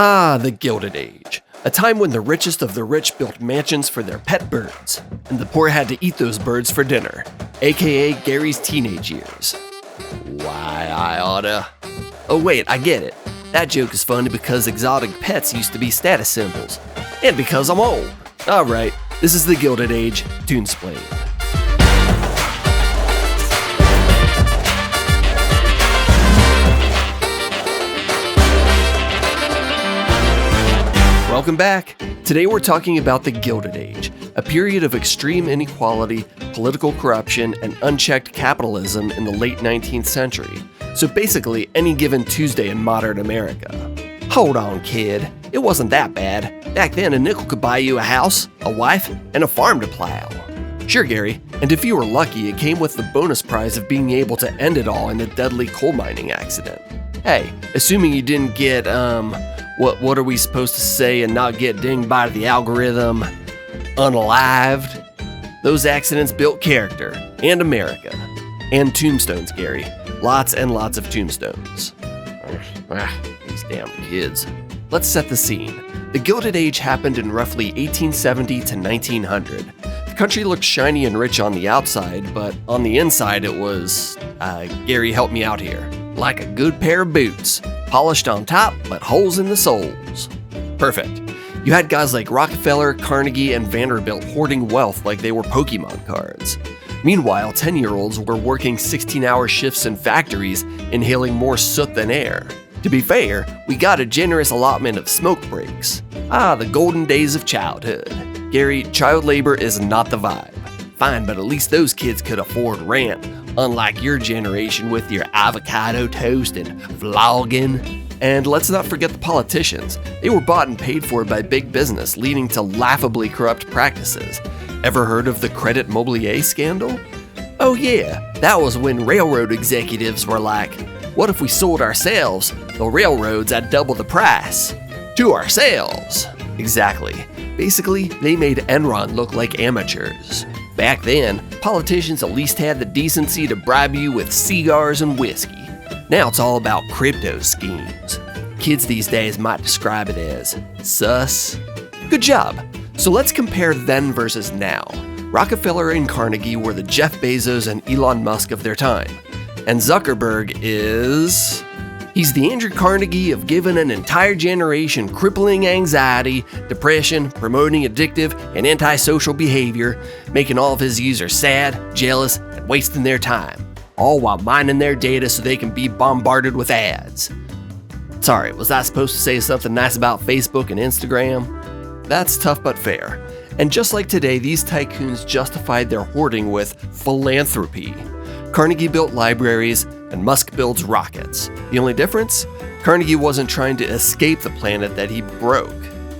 Ah, the Gilded Age. A time when the richest of the rich built mansions for their pet birds, and the poor had to eat those birds for dinner, aka Gary's teenage years. Why, I oughta... Oh wait, I get it. That joke is funny because exotic pets used to be status symbols, and because I'm old. Alright, this is the Gilded Age, Toonsplained. Welcome back. Today we're talking about the Gilded Age, a period of extreme inequality, political corruption, and unchecked capitalism in the late 19th century. So basically, any given Tuesday in modern America. Hold on, kid. It wasn't that bad. Back then, a nickel could buy you a house, a wife, and a farm to plow. Sure, Gary, and if you were lucky, it came with the bonus prize of being able to end it all in a deadly coal mining accident. Hey, assuming you didn't get, what are we supposed to say and not get dinged by the algorithm? Unalived? Those accidents built character, and America. And tombstones, Gary. Lots and lots of tombstones. These damn kids. Let's set the scene. The Gilded Age happened in roughly 1870 to 1900. The country looked shiny and rich on the outside, but on the inside it was, Gary, help me out here. Like a good pair of boots. Polished on top, but holes in the soles. Perfect. You had guys like Rockefeller, Carnegie, and Vanderbilt hoarding wealth like they were Pokemon cards. Meanwhile, 10-year-olds were working 16-hour shifts in factories, inhaling more soot than air. To be fair, we got a generous allotment of smoke breaks. Ah, the golden days of childhood. Gary, child labor is not the vibe. Fine, but at least those kids could afford rent, unlike your generation with your avocado toast and vlogging. And let's not forget the politicians. They were bought and paid for by big business, leading to laughably corrupt practices. Ever heard of the Credit Mobilier scandal? Oh yeah, that was when railroad executives were like, what if we sold ourselves? The railroads at double the price. To ourselves. Exactly. Basically, they made Enron look like amateurs. Back then, politicians at least had the decency to bribe you with cigars and whiskey. Now it's all about crypto schemes. Kids these days might describe it as sus. Good job. So let's compare then versus now. Rockefeller and Carnegie were the Jeff Bezos and Elon Musk of their time. And Zuckerberg is... He's the Andrew Carnegie of giving an entire generation crippling anxiety, depression, promoting addictive and antisocial behavior, making all of his users sad, jealous, and wasting their time, all while mining their data so they can be bombarded with ads. Sorry, was I supposed to say something nice about Facebook and Instagram? That's tough but fair. And just like today, these tycoons justified their hoarding with philanthropy. Carnegie built libraries, and Musk builds rockets. The only difference? Carnegie wasn't trying to escape the planet that he broke.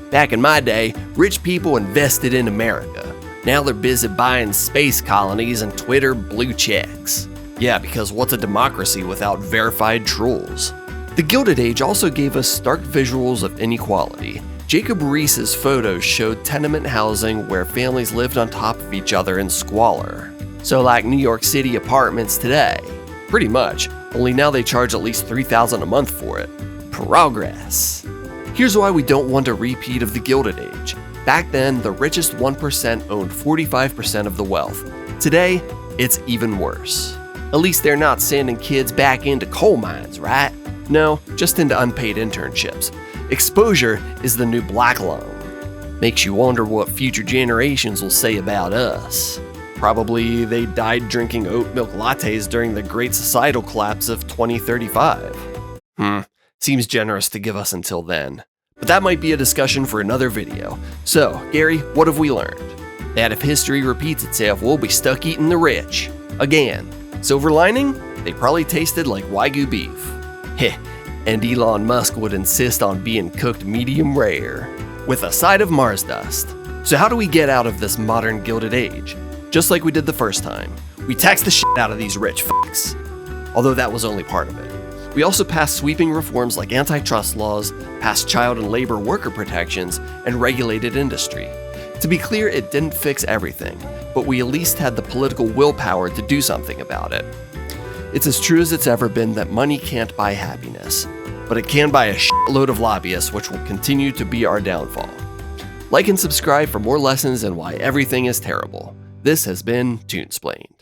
Back in my day, rich people invested in America. Now they're busy buying space colonies and Twitter blue checks. Yeah, because what's a democracy without verified trolls? The Gilded Age also gave us stark visuals of inequality. Jacob Riis's photos showed tenement housing where families lived on top of each other in squalor. So like New York City apartments today. Pretty much, only now they charge at least $3,000 a month for it. Progress. Here's why we don't want a repeat of the Gilded Age. Back then, the richest 1% owned 45% of the wealth. Today, it's even worse. At least they're not sending kids back into coal mines, right? No, just into unpaid internships. Exposure is the new black lung. Makes you wonder what future generations will say about us. Probably they died drinking oat milk lattes during the great societal collapse of 2035. Seems generous to give us until then. But that might be a discussion for another video. So, Gary, what have we learned? That if history repeats itself, we'll be stuck eating the rich. Again. Silver lining? They probably tasted like Wagyu beef. Heh, and Elon Musk would insist on being cooked medium rare, with a side of Mars dust. So how do we get out of this modern Gilded Age? Just like we did the first time, we taxed the shit out of these rich fucks. Although that was only part of it. We also passed sweeping reforms like antitrust laws, passed child and labor worker protections, and regulated industry. To be clear, it didn't fix everything, but we at least had the political willpower to do something about it. It's as true as it's ever been that money can't buy happiness, but it can buy a shit a load of lobbyists, which will continue to be our downfall. Like and subscribe for more lessons on why everything is terrible. This has been Toonsplained.